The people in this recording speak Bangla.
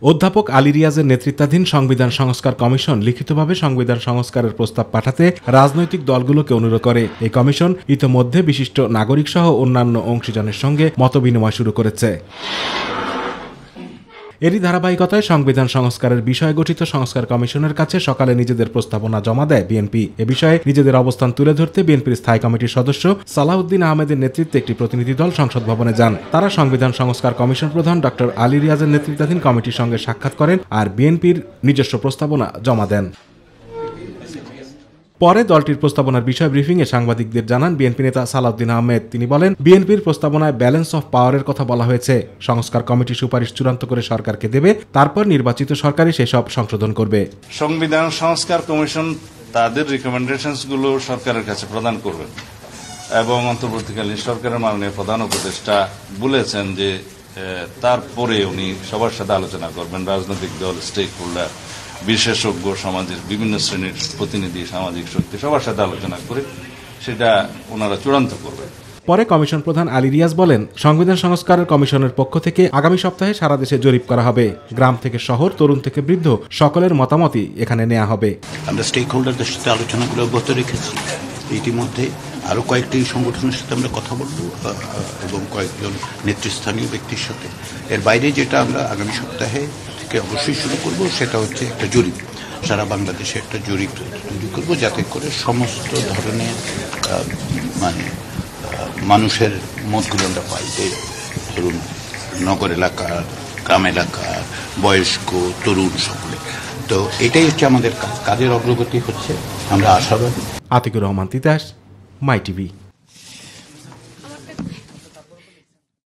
অধ্যাপক আলী রিয়াজের নেতৃত্বাধীন সংবিধান সংস্কার কমিশন লিখিতভাবে সংবিধান সংস্কারের প্রস্তাব পাঠাতে রাজনৈতিক দলগুলোকে অনুরোধ করে। এই কমিশন ইতোমধ্যে বিশিষ্ট নাগরিক সহ অন্যান্য অংশীজনের সঙ্গে মতবিনিময় শুরু করেছে। এরই ধারাবাহিকতায় সংবিধান সংস্কারের বিষয়ে গঠিত সংস্কার কমিশনের কাছে সকালে নিজেদের প্রস্তাবনা জমা দেয় বিএনপি। এ বিষয়ে নিজেদের অবস্থান তুলে ধরতে বিএনপির স্থায়ী কমিটির সদস্য সালাউদ্দিন আহমেদের নেতৃত্বে একটি প্রতিনিধি দল সংসদ ভবনে যান। তারা সংবিধান সংস্কার কমিশন প্রধান ডক্টর আলী রিয়াজের নেতৃত্বাধীন কমিটির সঙ্গে সাক্ষাৎ করেন আর বিএনপির নিজস্ব প্রস্তাবনা জমা দেন। পরে দলটির প্রস্তাবনার বিষয় ব্রিফিংয়ে সাংবাদিকদের জানান বিএনপি নেতা সালাউদ্দিন আহমেদ। তিনি বলেন, বিএনপির প্রস্তাবনায় ব্যালেন্স অফ পাওয়ারের কথা বলা হয়েছে। সংস্কার কমিটি সুপারিশ চূড়ান্ত করে সরকারকে দেবে, তারপর নির্বাচিত সরকারই সেসব সংশোধন করবে। সংবিধান সংস্কার কমিশন তাদের রিকমেন্ডেশনসগুলো সরকারের কাছে প্রদান করবে এবং অন্তর্বর্তীকালীন সরকারের মাননীয় প্রধান উপদেষ্টা বলেছেন যে তারপরে উনি সবার সাথে আলোচনা করবেন, রাজনৈতিক দল, স্টেক হোল্ডার, বিশেষজ্ঞ, সমাজের বিভিন্ন শ্রেণীর প্রতিনিধি, সামাজিক শক্তি সবার সাথে আলোচনা করে সেটা ওনারা চূড়ান্ত করবেন। পরে কমিশন প্রধান আলী রিয়াজ বলেন, সংবিধান সংস্কারের কমিশনের পক্ষ থেকে আগামী সপ্তাহে সারা দেশে জরিপ করা হবে। গ্রাম থেকে শহর, তরুণ থেকে বৃদ্ধ সকলের মতামতই এখানে নেওয়া হবে। আমরা স্টেক হোল্ডারদের সাথে আলোচনাগুলো অব্যাহত রেখেছি। ইতিমধ্যে আরো কয়েকটি সংগঠনের সাথে আমরা কথা বলবো এবং কয়েকজন নেতৃস্থানীয় ব্যক্তির সাথে। এর বাইরে যেটা আমরা আগামী সপ্তাহে থেকে অবশ্যই শুরু করব সেটা হচ্ছে একটা জরিপ, সারা বাংলাদেশে একটা জরিপ তৈরি করবো, যাতে করে সমস্ত ধরনের মানুষের মতগুলো আমরা পাই। যে ধরুন নগর এলাকার, গ্রাম এলাকার, বয়স্ক, তরুণ সকলে। তো এটাই হচ্ছে আমাদের কাজের অগ্রগতি হচ্ছে, আমরা আশাবাদী। আতিকুর রহমান তিতাস, মাই টিভি।